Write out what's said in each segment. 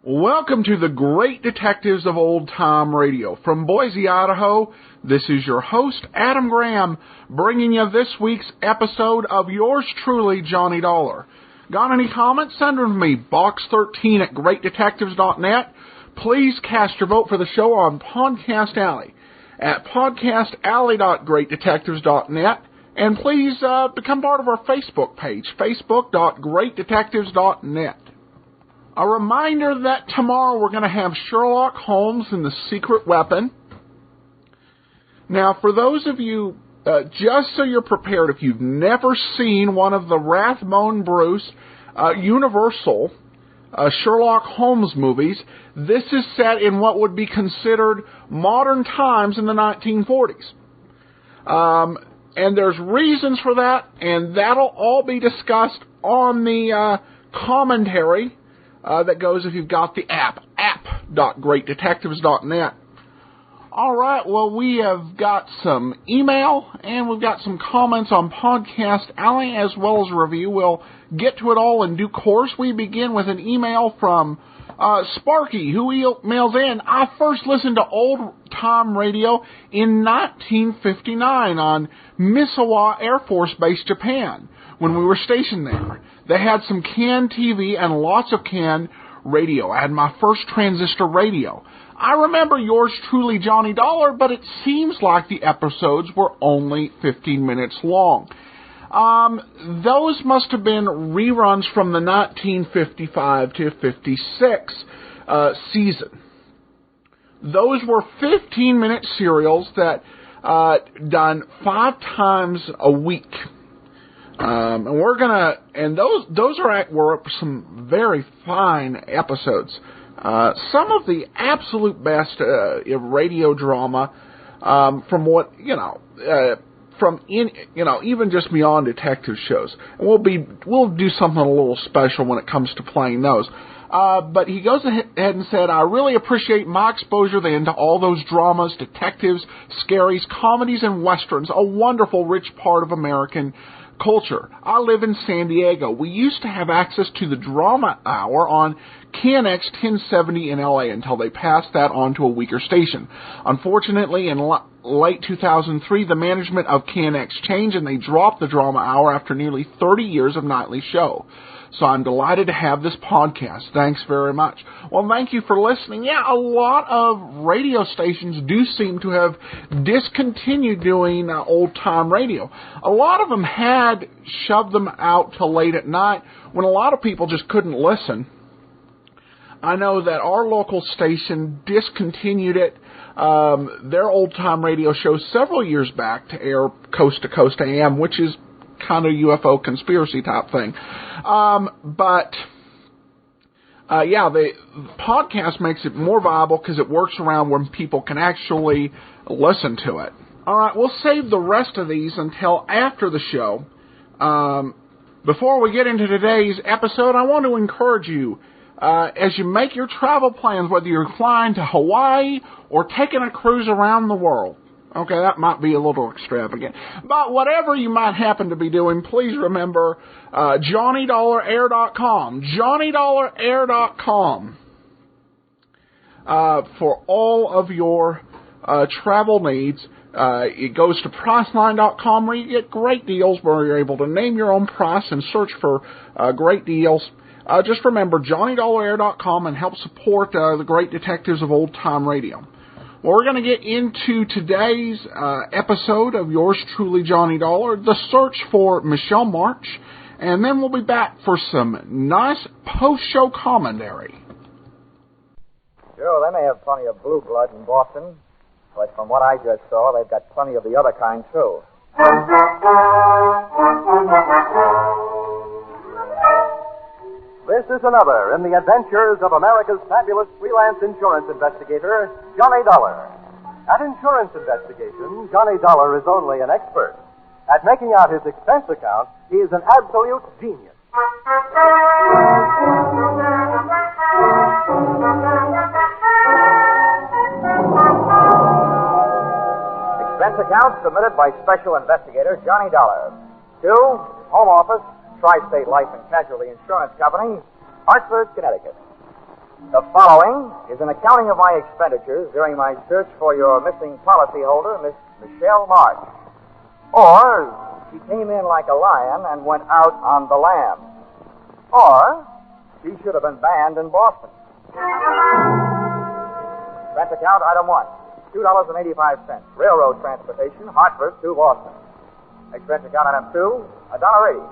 Welcome to the Great Detectives of Old Time Radio. From Boise, Idaho, this is your host, Adam Graham, bringing you this week's episode of yours truly, Johnny Dollar. Got any comments? Send them to me, box13 at greatdetectives.net. Please cast your vote for the show on Podcast Alley at podcastalley.greatdetectives.net. And please become part of our Facebook page, facebook.greatdetectives.net. A reminder that tomorrow we're going to have Sherlock Holmes and the Secret Weapon. Now, for those of you, just so you're prepared, if you've never seen one of the Rathbone Bruce Universal Sherlock Holmes movies, this is set in what would be considered modern times in the 1940s. And there's reasons for that, and that'll all be discussed on the commentary that goes if you've got the app.greatdetectives.net. All right, well, we have got some email, and we've got some comments on Podcast Alley, as well as a review. We'll get to it all in due course. We begin with an email from Sparky, who emails in, I first listened to old-time radio in 1959 on Misawa Air Force Base, Japan, when we were stationed there. They had some CAN TV and lots of CAN radio. I had my first transistor radio. I remember yours truly, Johnny Dollar, but it seems like the episodes were only 15 minutes long. Those must have been reruns from the 1955 to 56 season. Those were 15-minute serials that done 5 times a week. And those were some very fine episodes. Some of the absolute best radio drama from what even just beyond detective shows. And we'll do something a little special when it comes to playing those. But he goes ahead and said, I really appreciate my exposure then to all those dramas, detectives, scaries, comedies, and westerns, a wonderful, rich part of American culture. I live in San Diego. We used to have access to the Drama Hour on KNX 1070 in LA until they passed that on to a weaker station. Unfortunately, in late 2003, the management of KNX changed and they dropped the Drama Hour after nearly 30 years of nightly show. So I'm delighted to have this podcast. Thanks very much. Well, thank you for listening. Yeah, a lot of radio stations do seem to have discontinued doing old-time radio. A lot of them had shoved them out till late at night when a lot of people just couldn't listen. I know that our local station discontinued it, their old-time radio show several years back to air Coast to Coast AM, which is kind of UFO conspiracy type thing. The podcast makes it more viable because it works around when people can actually listen to it. All right, we'll save the rest of these until after the show. Before we get into today's episode, I want to encourage you, as you make your travel plans, whether you're flying to Hawaii or taking a cruise around the world. Okay, that might be a little extravagant. But whatever you might happen to be doing, please remember JohnnyDollarAir.com. JohnnyDollarAir.com for all of your travel needs. It goes to Priceline.com where you get great deals where you're able to name your own price and search for great deals. Just remember JohnnyDollarAir.com and help support the great detectives of old time radio. Well, we're going to get into today's episode of yours truly, Johnny Dollar, the search for Michelle Marsh, and then we'll be back for some nice post-show commentary. Sure, they may have plenty of blue blood in Boston, but from what I just saw, they've got plenty of the other kind, too. This is another in the adventures of America's fabulous freelance insurance investigator, Johnny Dollar. At insurance investigation, Johnny Dollar is only an expert. At making out his expense account, he is an absolute genius. Expense account submitted by Special Investigator Johnny Dollar. To Home Office, Tri-State Life and Casualty Insurance Company, Hartford, Connecticut. The following is an accounting of my expenditures during my search for your missing policyholder, Miss Michelle Marsh. Or, she came in like a lion and went out on the lamb. Or, she should have been banned in Boston. Expense account, item 1, $2.85. Railroad transportation, Hartford to Boston. Expense account, item 2, $1.80.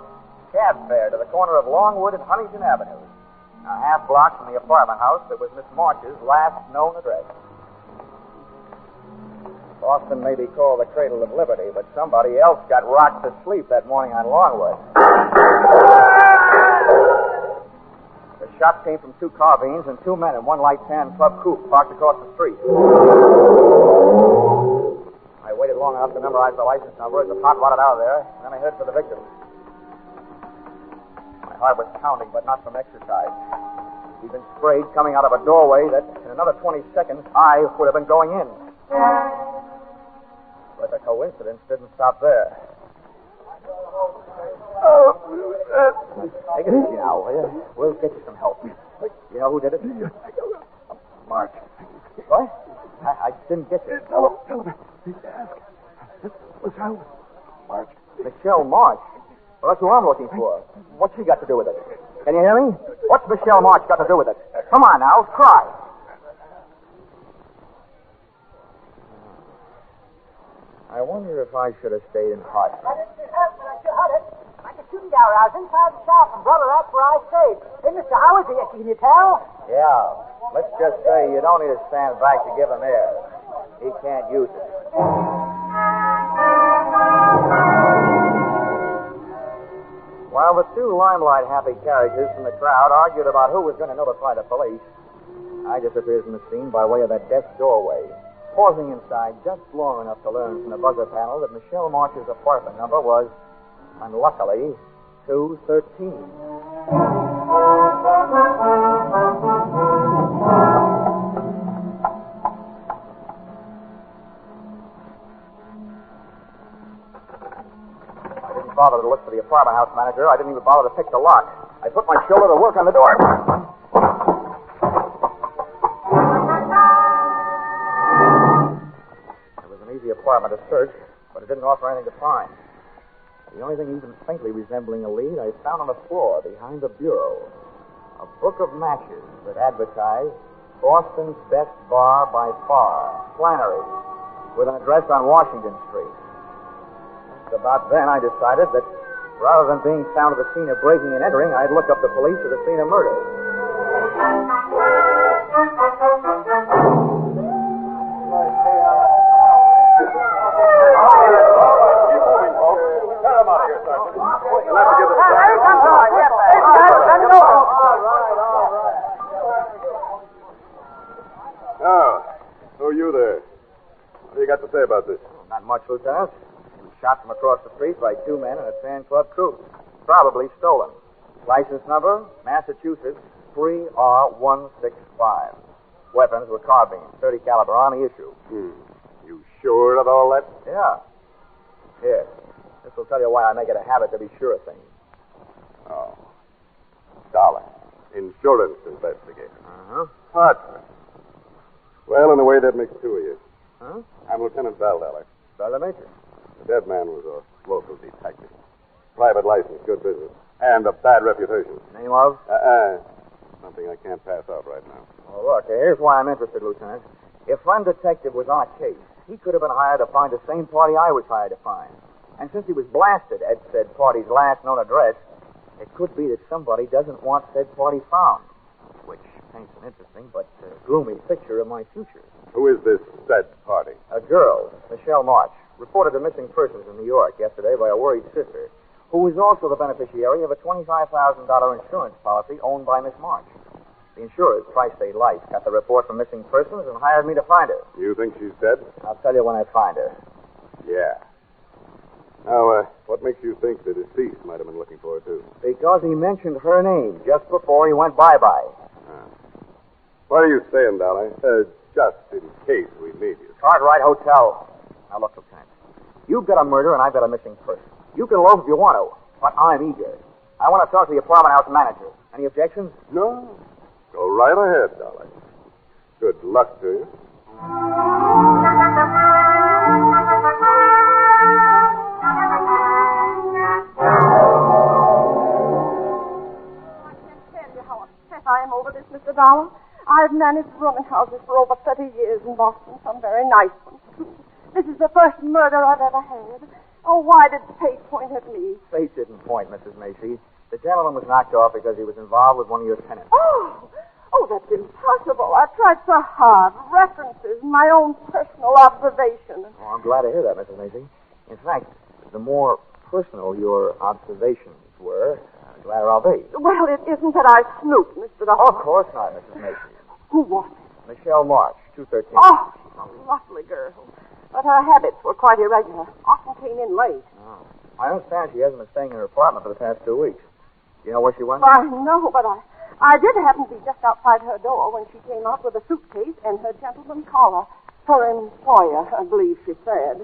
Cab fare to the corner of Longwood and Huntington Avenue. A half block from the apartment house that was Miss Marsh's last known address. Boston may be called the cradle of liberty, but somebody else got rocked to sleep that morning on Longwood. The shots came from 2 carbines and 2 men in one light tan club coupe parked across the street. I waited long enough to memorize the license number as the hot wadded out of there, and then I headed for the victim. My heart was pounding, but not from exercise. He'd been sprayed coming out of a doorway that, in another 20 seconds, I would have been going in. But the coincidence didn't stop there. Take it easy now, will you? We'll get you some help. You know who did it? Marsh. What? I didn't get you. Tell him. Michelle Marsh. Michelle Marsh? Well, that's who I'm looking for. What's she got to do with it? Can you hear me? What's Michelle Marsh got to do with it? Come on now, try. I wonder if I should have stayed in Hartford. I was inside the shop, and brother, that's where I stayed. Hey, Mr. Howard, can you tell? Yeah. Let's just say you don't need to stand back to give him air. He can't use it. While the 2 limelight-happy characters from the crowd argued about who was going to notify the police, I disappeared from the scene by way of that desk doorway, pausing inside just long enough to learn from the buzzer panel that Michelle Marsh's apartment number was, unluckily, 213. I didn't bother to look for the apartment house manager. I didn't even bother to pick the lock. I put my shoulder to work on the door. It was an easy apartment to search, but it didn't offer anything to find. The only thing even faintly resembling a lead I found on the floor behind the bureau. A book of matches that advertised Boston's Best Bar by Far, Flannery's, with an address on Washington Street. Just about then I decided that rather than being found at the scene of breaking and entering, I'd look up the police at the scene of murder. To say about this? Not much, Lieutenant. He was shot from across the street by 2 men in a fan club coupe. Probably stolen. License number, Massachusetts 3R165. Weapons were carbines, .30 caliber Army issue. You sure of all that? Yeah. Here. This will tell you why I make it a habit to be sure of things. Oh. Dollar. Insurance investigator. Uh-huh. Hartford. Well, in a way, that makes 2 of you. Huh? I'm Lieutenant Valdeller. Brother Major. The dead man was a local detective. Private license, good business. And a bad reputation. Name of? Something I can't pass out right now. Well, look, here's why I'm interested, Lieutenant. If one detective was on a case, he could have been hired to find the same party I was hired to find. And since he was blasted at said party's last known address, it could be that somebody doesn't want said party found, which paints an interesting but gloomy picture of my future. Who is this said party? A girl, Michelle Marsh, reported a missing persons in New York yesterday by a worried sister, who is also the beneficiary of a $25,000 insurance policy owned by Miss Marsh. The insurers, Tri-State Life, got the report from missing persons and hired me to find her. You think she's dead? I'll tell you when I find her. Yeah. Now, what makes you think the deceased might have been looking for her, too? Because he mentioned her name just before he went bye-bye. What are you saying, Dolly? Just in case we need you. Cartwright Hotel. Now, look, Lieutenant. You've got a murder and I've got a missing person. You can loaf if you want to, but I'm eager. I want to talk to the apartment house manager. Any objections? No. Go right ahead, Dolly. Good luck to you. I can't tell you how upset I am over this, Mr. Dollar. I've managed rooming houses for over 30 years in Boston, some very nice ones. This is the first murder I've ever had. Oh, why did fate point at me? Fate didn't point, Mrs. Macy. The gentleman was knocked off because he was involved with one of your tenants. Oh, that's impossible. I've tried so hard. References, my own personal observation. Oh, I'm glad to hear that, Mrs. Macy. In fact, the more personal your observations were, the gladder I'll be. Well, it isn't that I snooped, Mr. Dollar. Of course not, Mrs. Macy. Who was it? Michelle Marsh, 213. Oh, she's a lovely girl. But her habits were quite irregular. Often came in late. Oh. I understand she hasn't been staying in her apartment for the past 2 weeks. Do you know where she went? I know, but I did happen to be just outside her door when she came out with a suitcase and her gentleman caller. Her employer, I believe she said.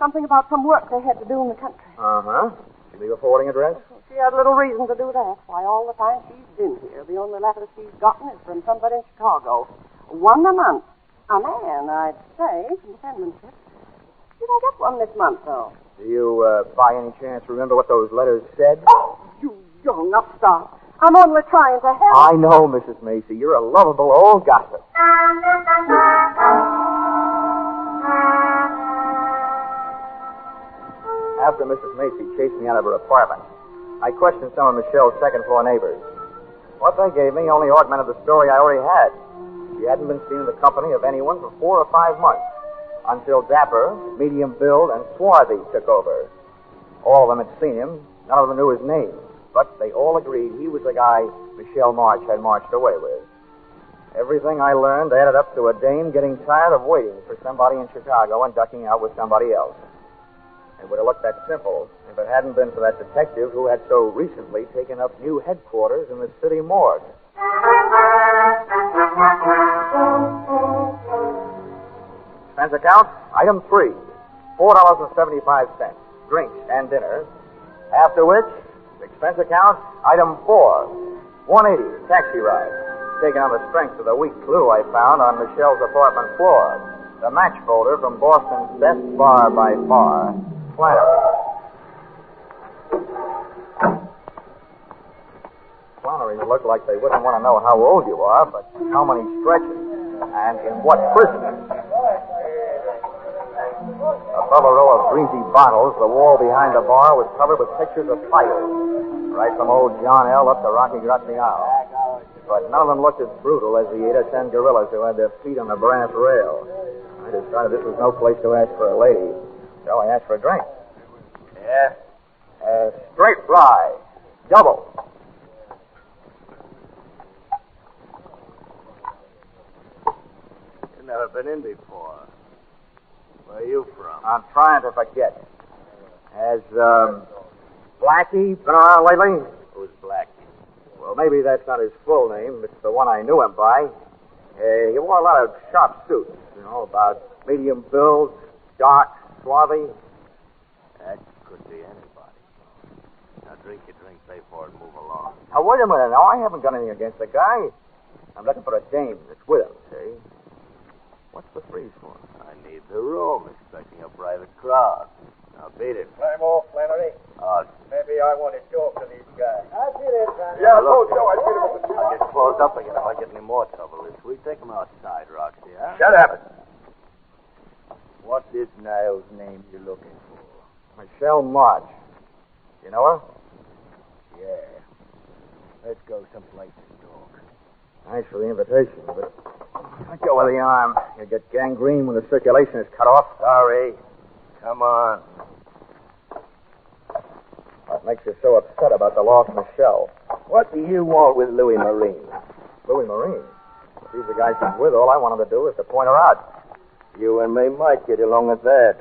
Something about some work they had to do in the country. Uh-huh. She leave a forwarding address? She had little reason to do that. Why, all the time she's been here, the only letter she's gotten is from somebody in Chicago. One a month. A man, I'd say, from the penmanship. She didn't get one this month, though. Do you, by any chance, remember what those letters said? Oh, you young upstart. I'm only trying to help. I know, Mrs. Macy. You're a lovable old gossip. After Mrs. Macy chased me out of her apartment, I questioned some of Michelle's second-floor neighbors. What they gave me only augmented the story I already had. She hadn't been seen in the company of anyone for 4 or 5 months, until Dapper, medium build, and Swarthy took over. All of them had seen him. None of them knew his name, but they all agreed he was the guy Michelle Marsh had marched away with. Everything I learned added up to a dame getting tired of waiting for somebody in Chicago and ducking out with somebody else. It would have looked that simple if it hadn't been for that detective who had so recently taken up new headquarters in the city morgue. Expense account, item 3, $4.75, drinks and dinner. After which, expense account, item 4, $1.80, taxi ride, taken on the strength of the weak clue I found on Michelle's apartment floor, the match folder from Boston's best bar by far, Flannery. Flannery look like they wouldn't want to know how old you are, but how many stretches and in what prison. Above a row of greasy bottles, the wall behind the bar was covered with pictures of fighters, right from old John L. up to Rocky Graziano. But none of them looked as brutal as the 8 or 10 gorillas who had their feet on the brass rail. I decided this was no place to ask for a lady, so I asked for a drink. Yeah? Straight rye. Double. You've never been in before. Where are you from? I'm trying to forget. Has, Blackie been around lately? Who's Blackie? Well, maybe that's not his full name. It's the one I knew him by. He wore a lot of sharp suits, about medium build, dark, swarthy. That could be anybody. Now drink your drink, pay for it, and move along. Now, wait a minute. Now, I haven't got anything against the guy. I'm looking for a dame that's with him, see? What's the freeze for? I need the room, expecting a private crowd. Now beat it. Climb off, Flannery. Maybe I want to talk to these guys. I see this, Flannery. Yeah, I told you I'd beat him with the I'll get closed up again if I get any more trouble this week. Take him outside, Roxy, huh? Shut up. What's this Niles name you're looking for? Michelle Marsh. You know her? Yeah. Let's go someplace and talk. Thanks for the invitation, but let go of the arm. You'll get gangrene when the circulation is cut off. Sorry. Come on. What makes you so upset about the lost Michelle? What do you want with Louis Marine? Louis Marine. If he's the guy she's with, all I want him to do is to point her out. You and me might get along at that.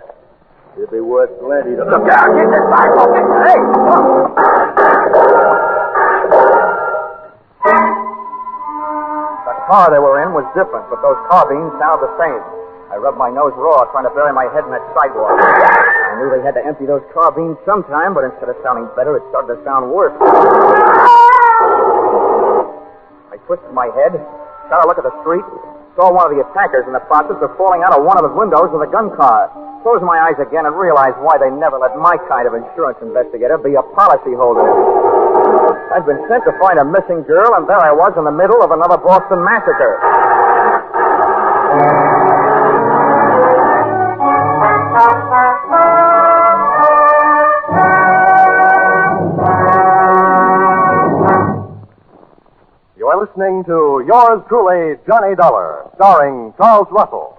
It'd be worth plenty to... Look out! Get this side, folks! Hey! The car they were in was different, but those carbines sounded the same. I rubbed my nose raw trying to bury my head in that sidewalk. I knew they had to empty those carbines sometime, but instead of sounding better, it started to sound worse. I twisted my head, shot a look at the street, saw one of the attackers in the process of falling out of one of the windows of the gun car. Closed my eyes again and realized why they never let my kind of insurance investigator be a policyholder. I'd been sent to find a missing girl, and there I was in the middle of another Boston massacre. You are listening to Yours Truly, Johnny Dollar, starring Charles Russell.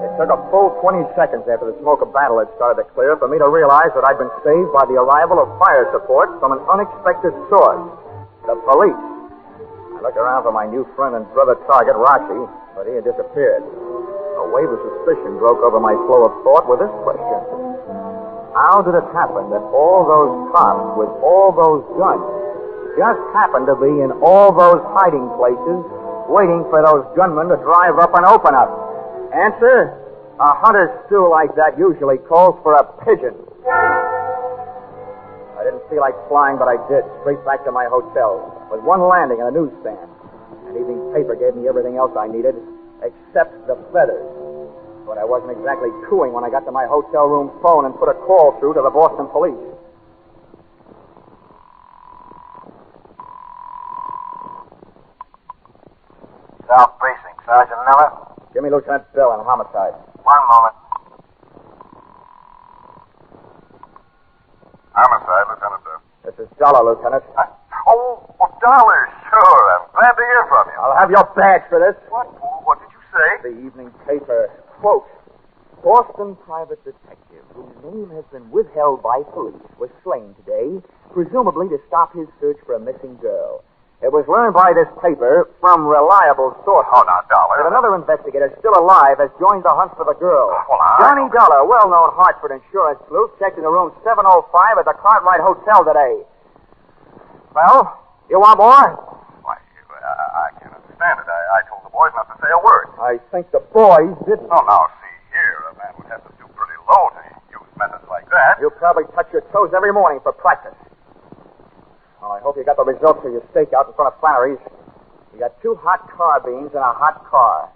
It took a full 20 seconds after the smoke of battle had started to clear for me to realize that I'd been saved by the arrival of fire support from an unexpected source, the police. I looked around for my new friend and brother target, Rashi, but he had disappeared. A wave of suspicion broke over my flow of thought with this question. How did it happen that all those cops with all those guns just happened to be in all those hiding places waiting for those gunmen to drive up and open up? Answer, a hunter's stew like that usually calls for a pigeon. I didn't feel like flying, but I did, straight back to my hotel, with one landing and a newsstand. An evening paper gave me everything else I needed, except the feathers. But I wasn't exactly cooing when I got to my hotel room phone and put a call through to the Boston police. South Precinct, Sergeant Miller. Give me Lieutenant Bill on homicide. One moment. Homicide, Lieutenant Bill. This is Dollar, Lieutenant. Dollar, sure. I'm glad to hear from you. I'll have your badge for this. What did you say? The evening paper. Quote, Boston private detective whose name has been withheld by police was slain today, presumably to stop his search for a missing girl. It was learned by this paper from reliable sources. Oh, now, Dollar. That another investigator still alive has joined the hunt for the girl. Well, Johnny Dollar, well-known Hartford insurance sleuth, checked into room 705 at the Cartwright Hotel today. Well, you want more? Why, I can't understand it. I told the boys not to say a word. I think the boys didn't. Oh, now, see here. A man would have to stoop pretty low to use methods like that. You'll probably touch your toes every morning for practice. Well, I hope you got the results of your stakeout in front of Flannery's. You got 2 hot carbines and a hot car.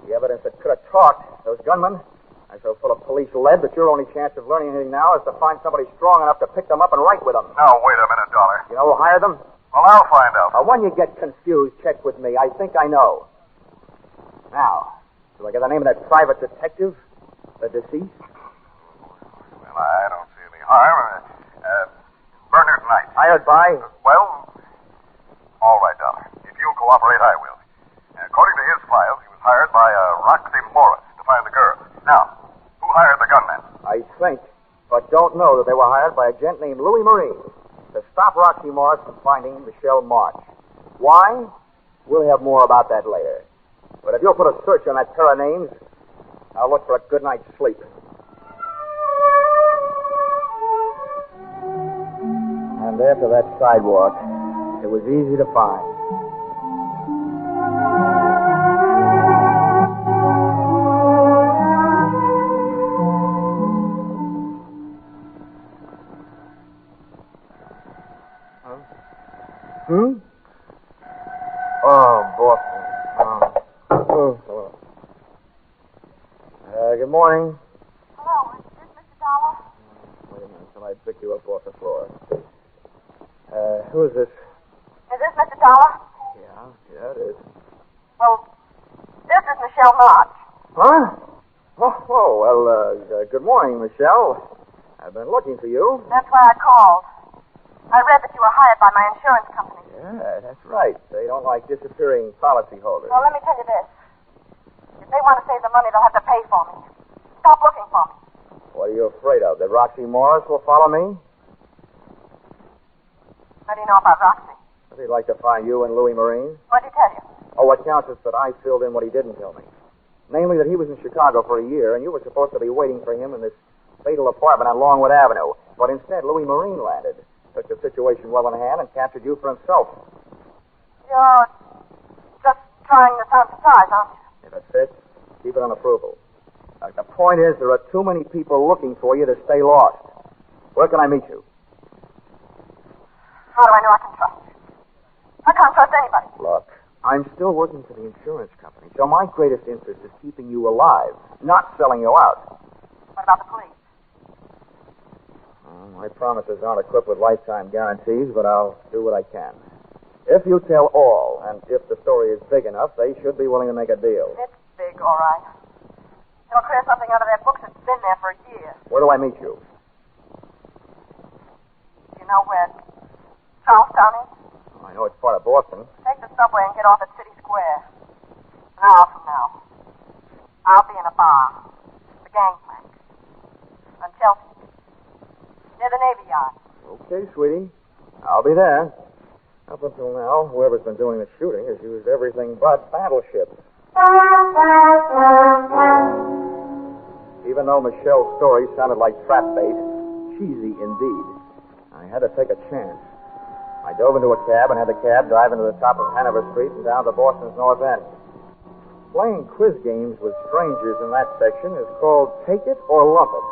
The evidence that could have talked, those gunmen, are so full of police lead that your only chance of learning anything now is to find somebody strong enough to pick them up and write with them. Now, wait a minute, Dollar. You know who hired them? Well, I'll find out. When you get confused, check with me. I think I know. Now, do I get the name of that private detective? The deceased? Well, I don't see any harm. Bernard Knight. Hired by? Well, all right, Dollar. If you'll cooperate, I will. According to his files, he was hired by Roxy Morris to find the girl. Now, who hired the gunman? I think, but don't know that they were hired by a gent named Louis Marine to stop Roxy Morris from finding Michelle Marsh. Why? We'll have more about that later. But if you'll put a search on that pair of names, I'll look for a good night's sleep. And after that sidewalk, it was easy to find. Oh, Boston. Hello. Good morning. Hello, is this Mr. Dollar? Wait a minute till I pick you up off the floor. Who is this? Is this Mr. Dollar? Yeah, it is. Well, this is Michelle Marsh. Huh? Well, good morning, Michelle. I've been looking for you. That's why I called. I read that you were hired by my insurance company. Yeah, that's right. They don't like disappearing policyholders. Well, let me tell you this. If they want to save the money, they'll have to pay for me. Stop looking for me. What are you afraid of? That Roxy Morris will follow me? How do you know about Roxy? Does he like to find you and Louis Marine? What'd he tell you? Oh, what counts is that I filled in what he didn't tell me. Namely, that he was in Chicago for a year, and you were supposed to be waiting for him in this fatal apartment on Longwood Avenue. But instead, Louis Marine landed, took the situation well in hand, and captured you for himself. You're just trying to sound surprised, aren't you? If it fits, keep it on approval. The point is, there are too many people looking for you to stay lost. Where can I meet you? How do I know I can trust you? I can't trust anybody. Look, I'm still working for the insurance company, so my greatest interest is keeping you alive, not selling you out. What about the police? My promises aren't equipped with lifetime guarantees, but I'll do what I can. If you tell all, and if the story is big enough, they should be willing to make a deal. It's big, all right. They'll clear something out of their books that's been there for a year. Where do I meet you? You know where Charlestown is? I know it's part of Boston. Take the subway and get off at City Square. An hour from now. I'll be in a bar. The Gangplank. On Chelsea. Near the Navy Yard. Okay, sweetie. I'll be there. Up until now, whoever's been doing the shooting has used everything but battleships. Even though Michelle's story sounded like trap bait, cheesy indeed, I had to take a chance. I dove into a cab and had the cab drive into the top of Hanover Street and down to Boston's North End. Playing quiz games with strangers in that section is called Take It or Lump It.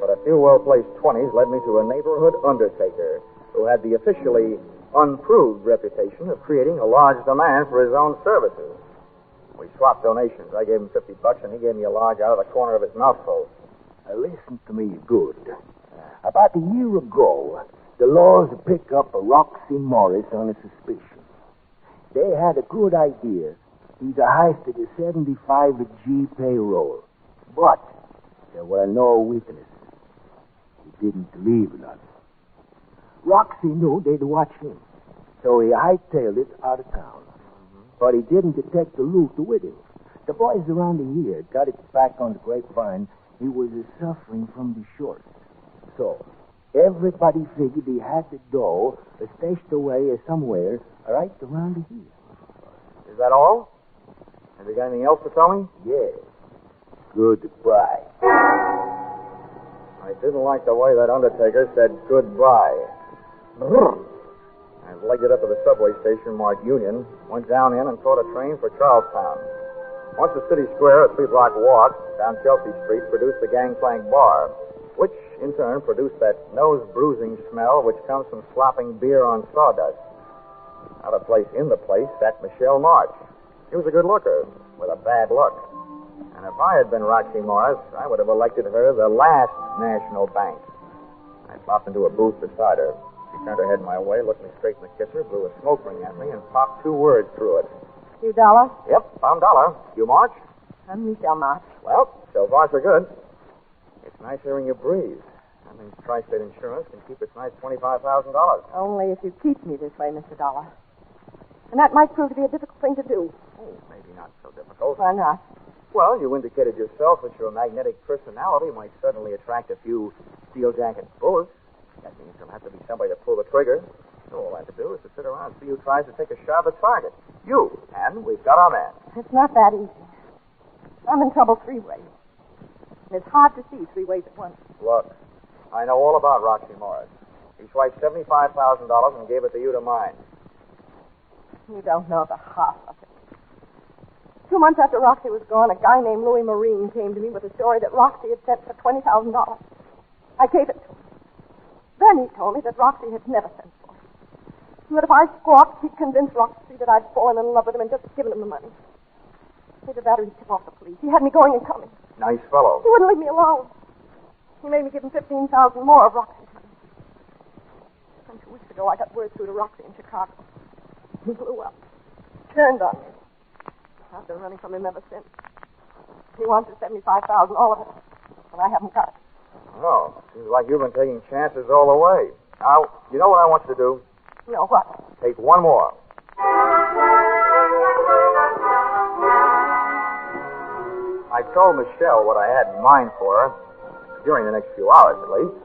But a few well-placed 20s led me to a neighborhood undertaker who had the officially unproved reputation of creating a large demand for his own services. We swapped donations. I gave him $50 and he gave me a large out of the corner of his mouthful. Listen to me good. About a year ago, the laws picked up a Roxy Morris on a suspicion. They had a good idea. He'd heisted a 75G payroll. But there were no witnesses. He didn't believe none. Roxy knew they'd watch him, so he hightailed it out of town. But he didn't detect the loot with him. The boys around here got it back on the grapevine. He was suffering from the shorts. So everybody figured he had the dough stashed away somewhere right around here. Is that all? Have you got anything else to tell me? Yeah. Goodbye. I didn't like the way that undertaker said goodbye. I legged it up to the subway station marked Union, went down in and caught a train for Charlestown. Once at City Square, a 3-block walk down Chelsea Street produced the Gangplank Bar, which in turn produced that nose-bruising smell which comes from slopping beer on sawdust. Out of place in the place sat Michelle Marsh. She was a good looker, with a bad look. And if I had been Roxy Morris, I would have elected her the last national bank. I popped into a booth beside her. She turned her head my way, looked me straight in the kisser, blew a smoke ring at me, and popped 2 words through it. You Dollar? Yep, I'm Dollar. You March? I'm Michelle Marsh. Well, so far so good. It's nice hearing you breathe. That means Tri-State Insurance can keep its nice $25,000. Only if you keep me this way, Mr. Dollar. And that might prove to be a difficult thing to do. Oh, maybe not so difficult. Why not? Well, you indicated yourself that your magnetic personality might suddenly attract a few steel jacket bullets. That means there'll have to be somebody to pull the trigger. So all I have to do is to sit around and see who tries to take a shot at the target. You. And we've got our man. It's not that easy. I'm in trouble 3 ways. And it's hard to see 3 ways at once. Look, I know all about Roxy Morris. He swiped $75,000 and gave it to you to mine. You don't know the half of it. 2 months after Roxy was gone, a guy named Louis Marine came to me with a story that Roxy had sent for $20,000. I gave it to him. Then he told me that Roxy had never sent for it. And that if I squawked, he'd convince Roxy that I'd fallen in love with him and just given him the money. Either that or he'd tip off the police. He had me going and coming. Nice fellow. He wouldn't leave me alone. He made me give him $15,000 more of Roxy's money. Some 2 weeks ago, I got word through to Roxy in Chicago. He blew up. Turned on me. I've been running from him ever since. He wants the $75,000, all of it. And I haven't got it. Oh, seems like you've been taking chances all the way. Now, you know what I want you to do? No, what? take one more. I told Michelle what I had in mind for her, during the next few hours at least,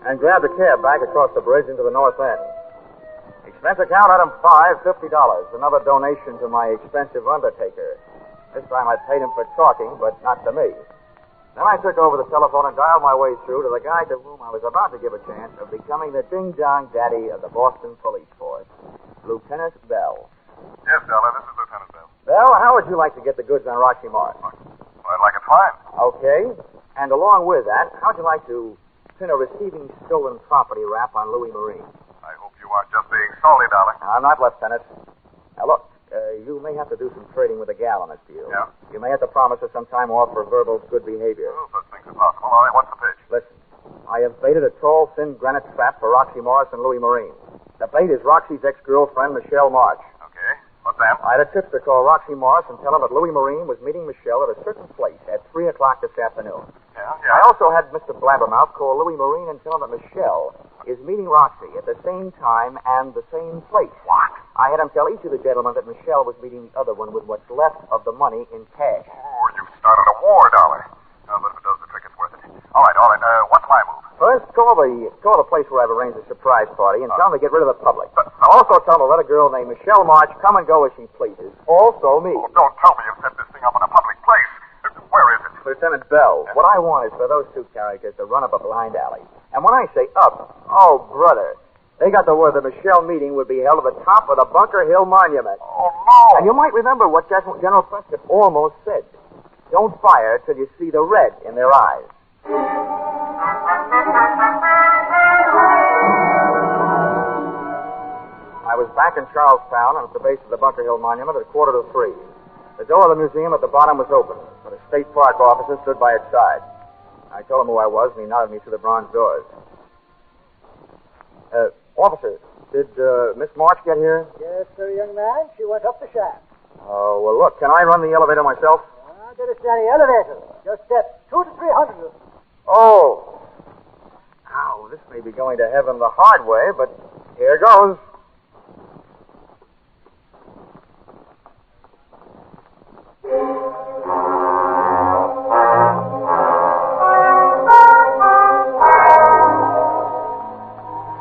and grabbed a cab back across the bridge into the north end. Expense account item 5, $50. Another donation to my expensive undertaker. This time I paid him for talking, but not to me. Then I took over the telephone and dialed my way through to the guy to whom I was about to give a chance of becoming the ding-dong daddy of the Boston Police Force, Lieutenant Bell. Yes, Dollar, this is Lieutenant Bell. Bell, how would you like to get the goods on Roxy Marsh? Well, I'd like it fine. Okay. And along with that, how'd you like to pin a receiving stolen property rap on Louis Marine? I hope you aren't just being salty, Dollar. I'm not, Lieutenant. Now, look, you may have to do some trading with a gal on this deal. Yeah. You may have to promise her some time off for verbal good behavior. Oh, such things are possible. All right, what's the pitch? Listen, I have baited a tall, thin granite trap for Roxy Morris and Louis Marine. The bait is Roxy's ex-girlfriend, Michelle Marsh. Okay, what's that? I had a tipster call Roxy Morris and tell him that Louis Marine was meeting Michelle at a certain place at 3 o'clock this afternoon. Yeah. I also had Mr. Blabbermouth call Louis Marine and tell him that Michelle is meeting Roxy at the same time and the same place. What? I had him tell each of the gentlemen that Michelle was meeting the other one with what's left of the money in cash. Oh, you've started a war, Dollar. But if it does the trick, it's worth it. All right. What's my move? First, call the place where I've arranged a surprise party and tell them to get rid of the public. But- Also tell them to let a girl named Michelle March come and go as she pleases. Also me. Oh, don't tell me you've set this thing up in a public place. Where is it? Lieutenant Bell, what I want is for those two characters to run up a blind alley. And when I say up, oh, brother, they got the word the Michelle meeting would be held at the top of the Bunker Hill Monument. Oh, no. And you might remember what General Prescott almost said. Don't fire till you see the red in their eyes. I was back in Charlestown and at the base of the Bunker Hill Monument at 2:45. The door of the museum at the bottom was open, but a state park officer stood by its side. I told him who I was, and he nodded me through the bronze doors. Officer, did Miss March get here? Yes, sir, young man. She went up the shaft. Oh, well, look, can I run the elevator myself? There isn't any elevator. Just steps 200 to 300. Oh. Ow, this may be going to heaven the hard way, but here goes.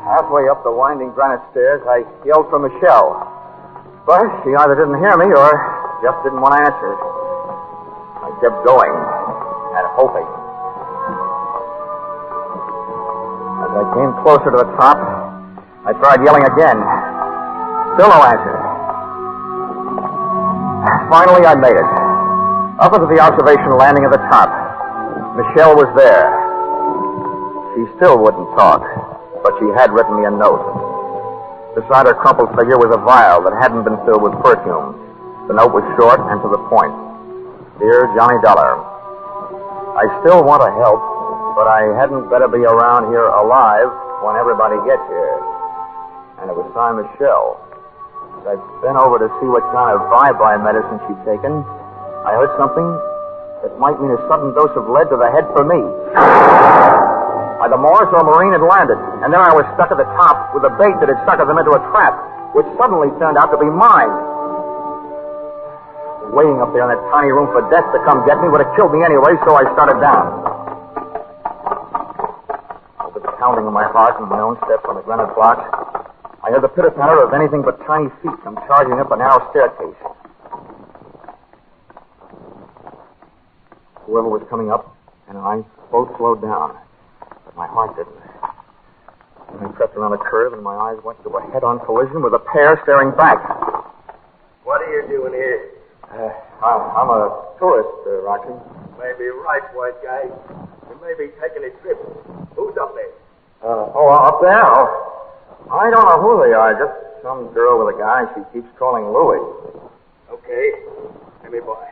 Halfway up the winding granite stairs, I yelled for Michelle. But she either didn't hear me or just didn't want to answer. I kept going and hoping. As I came closer to the top, I tried yelling again. Still no answer. Finally, I made it. Up into the observation landing at the top. Michelle was there. She still wouldn't talk, but she had written me a note. Beside her crumpled figure was a vial that hadn't been filled with perfume. The note was short and to the point. Dear Johnny Dollar, I still want to help, but I hadn't better be around here alive when everybody gets here. And it was signed Michelle. As I'd been over to see what kind of bye-bye medicine she'd taken, I heard something that might mean a sudden dose of lead to the head for me. Either Morris or Marine had landed, and there I was stuck at the top with a bait that had suckered them into a trap, which suddenly turned out to be mine. Waiting up there in that tiny room for death to come get me would have killed me anyway, so I started down. Over the pounding of my heart and my own steps on the granite blocks, I heard the pitter-patter of anything but tiny feet come charging up a narrow staircase. Whoever was coming up and I both slowed down. My heart didn't. And I crept around a curve, and my eyes went to a head-on collision with a pair staring back. What are you doing here? I'm a tourist, Rocky. Maybe right, white guy. You may be taking a trip. Who's up there? Up there? I don't know who they are. Just some girl with a guy she keeps calling Louis. Okay. Let me by.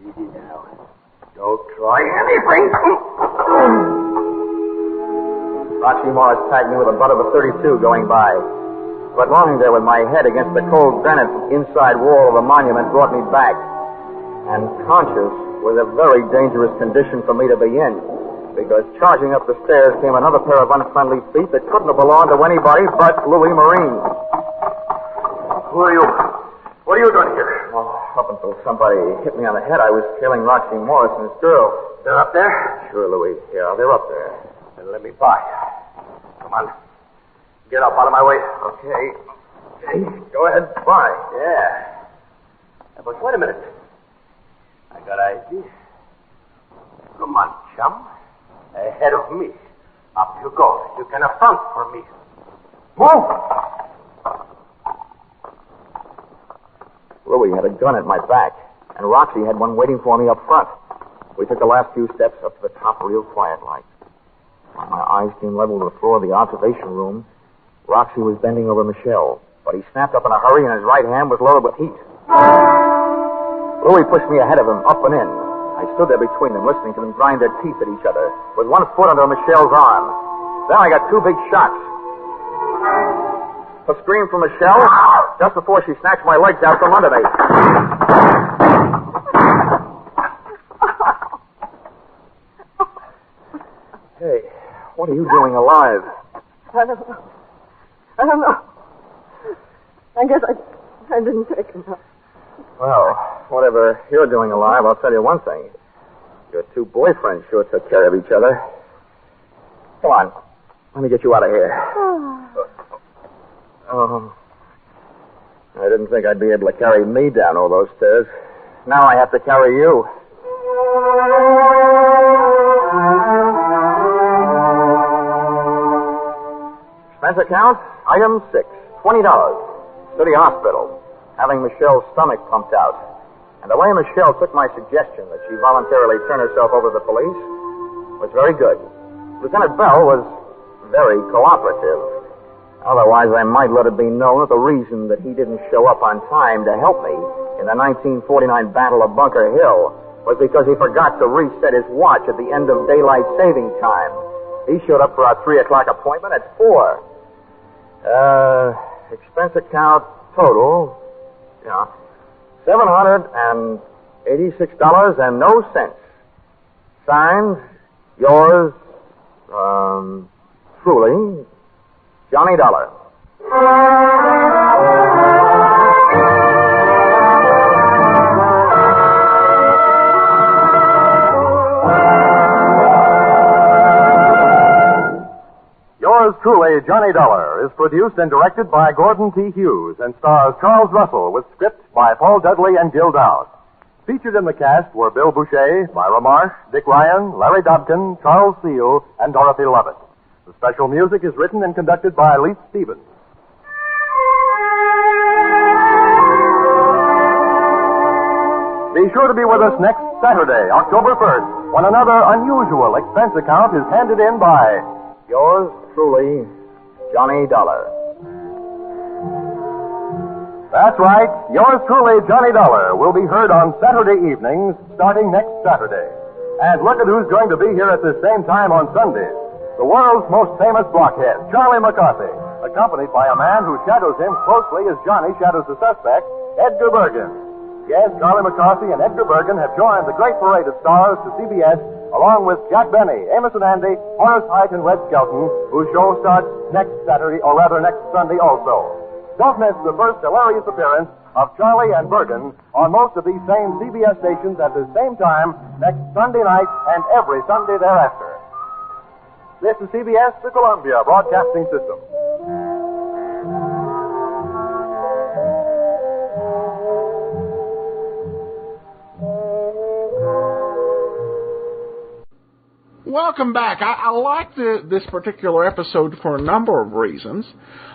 Easy now. Don't try anything. Roxy Morris tagged me with the butt of a .32 going by. But lying there with my head against the cold granite inside wall of the monument brought me back. And conscious was a very dangerous condition for me to be in. because charging up the stairs came another pair of unfriendly feet that couldn't have belonged to anybody but Louis Marine. Who are you? What are you doing here? Well, up until somebody hit me on the head, I was trailing Roxy Morris and his girl. They're up there? Sure, Louis. Yeah, they're up there. Then let me by. Come on. Get up out of my way. Okay. Go ahead. Bye. Yeah. But wait a minute. I got an idea. Come on, chum. Ahead of me. Up you go. You can affront for me. Move! Louis had a gun at my back, and Roxy had one waiting for me up front. We took the last few steps up to the top real quiet like. When my eyes came level to the floor of the observation room, Roxy was bending over Michelle, but he snapped up in a hurry and his right hand was loaded with heat. Louis pushed me ahead of him, up and in. I stood there between them, listening to them grind their teeth at each other, with one foot under Michelle's arm. Then I got two big shots. A scream from Michelle just before she snatched my legs out from under me. Hey, what are you doing alive? I don't know. I guess I didn't take enough. Well, whatever you're doing alive, I'll tell you one thing. Your two boyfriends sure took care of each other. Come on. Let me get you out of here. Oh. I didn't think I'd be able to carry me down all those stairs. Now I have to carry you. Expense account, item 6, $20. City Hospital, having Michelle's stomach pumped out. And the way Michelle took my suggestion that she voluntarily turn herself over to the police was very good. Lieutenant Bell was very cooperative. Otherwise, I might let it be known that the reason that he didn't show up on time to help me in the 1949 Battle of Bunker Hill was because he forgot to reset his watch at the end of daylight saving time. He showed up for our 3 o'clock appointment at 4. Expense account total, $786 and no cents. Signed, yours, truly, Johnny Dollar. Yours truly, Johnny Dollar, is produced and directed by Gordon T. Hughes and stars Charles Russell with script by Paul Dudley and Gil Dowd. Featured in the cast were Bill Boucher, Myra Marsh, Dick Ryan, Larry Dobkin, Charles Seal, and Dorothy Lovett. The special music is written and conducted by Leith Stevens. Be sure to be with us next Saturday, October 1st, when another unusual expense account is handed in by Yours truly, Johnny Dollar. That's right. Yours truly, Johnny Dollar, will be heard on Saturday evenings starting next Saturday. And look at who's going to be here at the same time on Sundays. The world's most famous blockhead, Charlie McCarthy, accompanied by a man who shadows him closely as Johnny shadows the suspect, Edgar Bergen. Yes, Charlie McCarthy and Edgar Bergen have joined the great parade of stars to CBS, along with Jack Benny, Amos and Andy, Horace Height, and Red Skelton, whose show starts next Saturday, or rather next Sunday also. Don't miss the first hilarious appearance of Charlie and Bergen on most of these same CBS stations at the same time next Sunday night and every Sunday thereafter. This is CBS, the Columbia Broadcasting System. Welcome back. I like this particular episode for a number of reasons.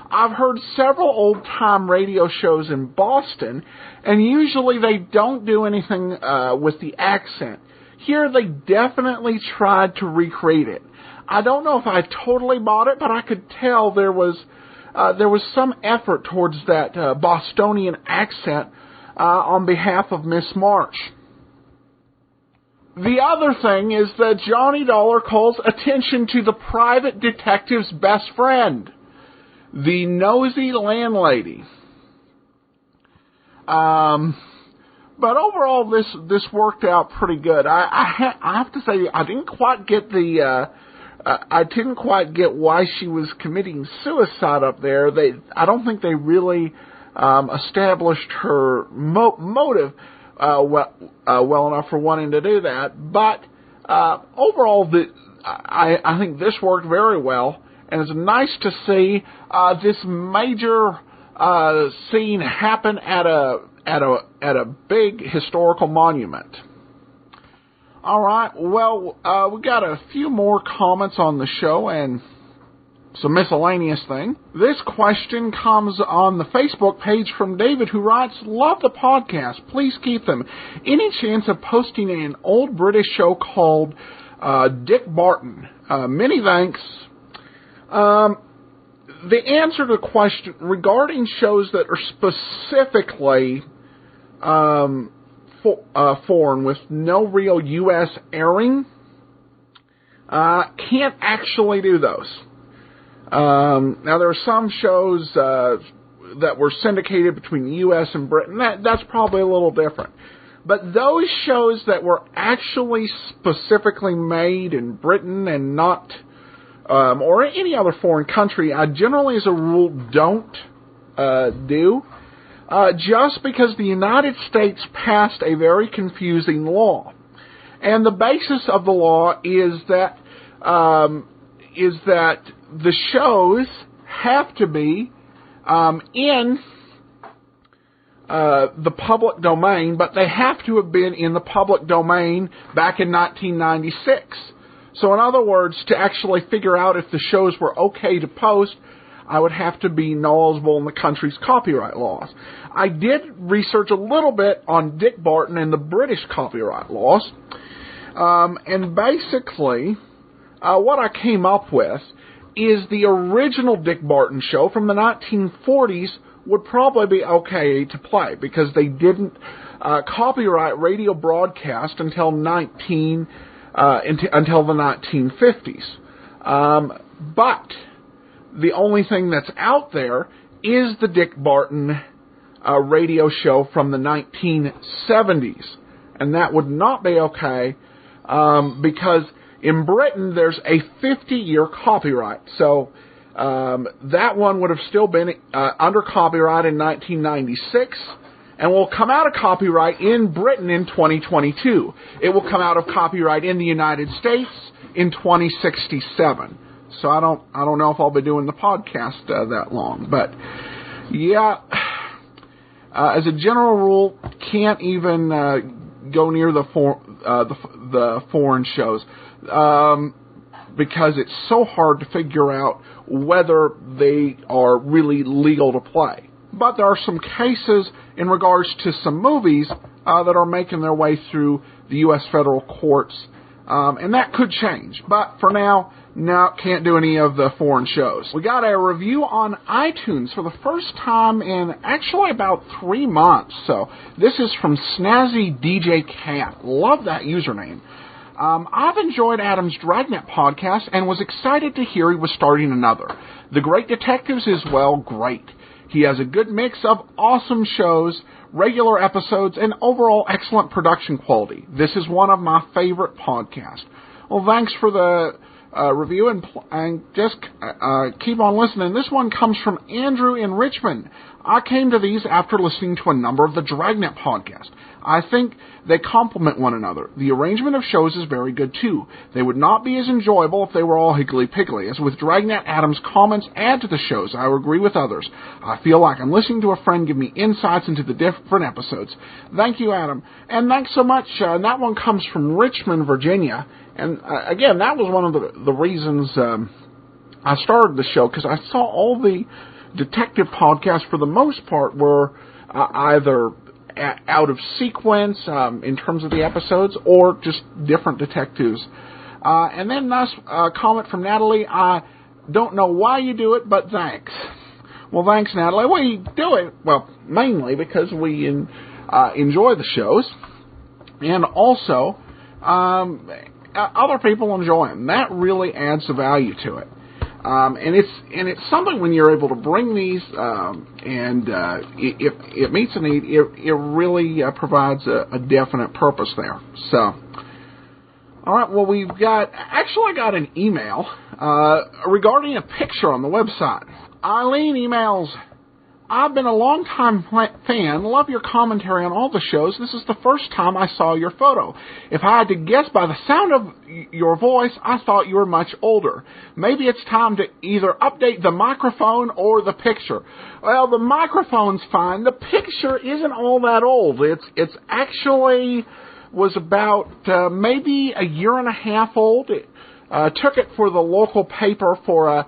I've heard several old-time radio shows in Boston, and usually they don't do anything with the accent. Here they definitely tried to recreate it. I don't know if I totally bought it, but I could tell there was some effort towards that Bostonian accent on behalf of Miss Marsh. The other thing is that Johnny Dollar calls attention to the private detective's best friend, the nosy landlady. But overall, this worked out pretty good. I have to say, I didn't quite get why she was committing suicide up there. I don't think they really established her motive well enough for wanting to do that. But overall, I think this worked very well, and it's nice to see this major scene happen at a big historical monument. All right, well, we got a few more comments on the show and some miscellaneous thing. This question comes on the Facebook page from David, who writes, "Love the podcast. Please keep them. Any chance of posting an old British show called Dick Barton? Many thanks." The answer to the question regarding shows that are specifically foreign with no real U.S. airing, can't actually do those. Now, there are some shows that were syndicated between the U.S. and Britain. That's probably a little different. But those shows that were actually specifically made in Britain and not, or any other foreign country, I generally, as a rule, don't do. Just because the United States passed a very confusing law. And the basis of the law is that the shows have to be in the public domain, but they have to have been in the public domain back in 1996. So in other words, to actually figure out if the shows were okay to post, I would have to be knowledgeable in the country's copyright laws. I did research a little bit on Dick Barton and the British copyright laws, and basically what I came up with is the original Dick Barton show from the 1940s would probably be okay to play because they didn't copyright radio broadcast until the 1950s. But the only thing that's out there is the Dick Barton radio show from the 1970s. And that would not be okay because in Britain there's a 50-year copyright. So that one would have still been under copyright in 1996 and will come out of copyright in Britain in 2022. It will come out of copyright in the United States in 2067. So I don't know if I'll be doing the podcast that long, but yeah, as a general rule, can't even go near the foreign shows because it's so hard to figure out whether they are really legal to play. But there are some cases in regards to some movies that are making their way through the U.S. federal courts, and that could change. But for now, no, can't do any of the foreign shows. We got a review on iTunes for the first time in actually about 3 months. So this is from Snazzy DJ Cat. Love that username. I've enjoyed Adam's Dragnet podcast and was excited to hear he was starting another. The Great Detectives is, well, great. He has a good mix of awesome shows, regular episodes, and overall excellent production quality. This is one of my favorite podcasts. Well, thanks for the review and just keep on listening. This one comes from Andrew in Richmond. I came to these after listening to a number of the Dragnet podcasts. I think they complement one another. The arrangement of shows is very good too. They would not be as enjoyable if they were all higgledy-piggledy. As with Dragnet, Adam's comments add to the shows. I agree with others. I feel like I'm listening to a friend give me insights into the different episodes. Thank you, Adam. And thanks so much. And that one comes from Richmond, Virginia. And again, that was one of the reasons I started the show, because I saw all the detective podcasts, for the most part, were either out of sequence in terms of the episodes or just different detectives. And then nice comment from Natalie. I don't know why you do it, but thanks. Well, thanks, Natalie. We do it, well, mainly because we enjoy the shows, and also other people enjoy them. That really adds the value to it. And it's something when you're able to bring these and it meets a need, it really provides a definite purpose there. So, all right, well, I got an email regarding a picture on the website. Eileen emails, I've been a long-time fan, love your commentary on all the shows. This is the first time I saw your photo. If I had to guess by the sound of your voice, I thought you were much older. Maybe it's time to either update the microphone or the picture. Well, the microphone's fine. The picture isn't all that old. It's actually was about maybe a year and a half old. Took it for the local paper for a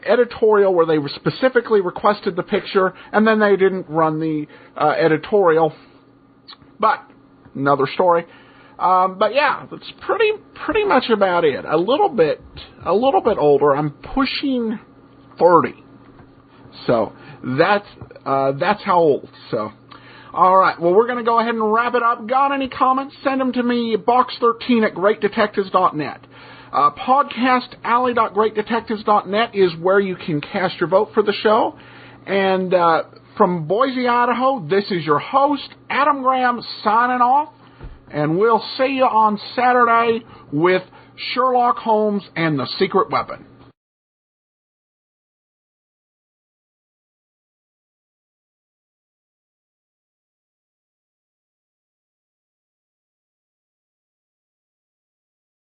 editorial where they specifically requested the picture, and then they didn't run the editorial. But another story. But yeah, that's pretty much about it. A little bit older. I'm pushing 30, so that's how old. So. All right, well, we're going to go ahead and wrap it up. Got any comments? Send them to me, box13@greatdetectives.net. Podcastalley.greatdetectives.net is where you can cast your vote for the show. And from Boise, Idaho, this is your host, Adam Graham, signing off. And we'll see you on Saturday with Sherlock Holmes and the Secret Weapon.